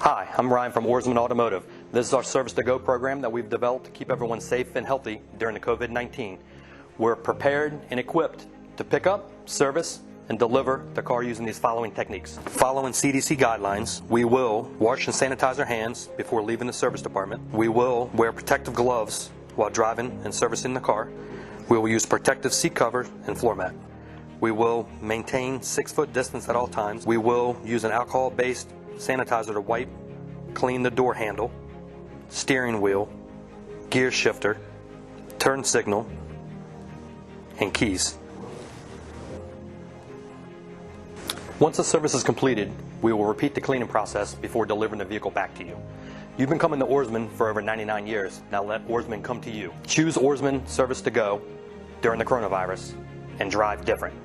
Hi, I'm Ryan from Ourisman Automotive. This is our Service to Go program that we've developed to keep everyone safe and healthy during the COVID-19. We're prepared and equipped to pick up, service, and deliver the car using these following techniques. Following CDC guidelines, we will wash and sanitize our hands before leaving the service department. We will wear protective gloves while driving and servicing the car. We will use protective seat cover and floor mat. We will maintain 6-foot distance at all times. We will use an alcohol-based sanitizer to wipe, clean the door handle, steering wheel, gear shifter, turn signal, and keys. Once the service is completed, we will repeat the cleaning process before delivering the vehicle back to you. You've been coming to Ourisman for over 99 years. Now let Ourisman come to you. Choose Ourisman Service to Go during the coronavirus and drive different.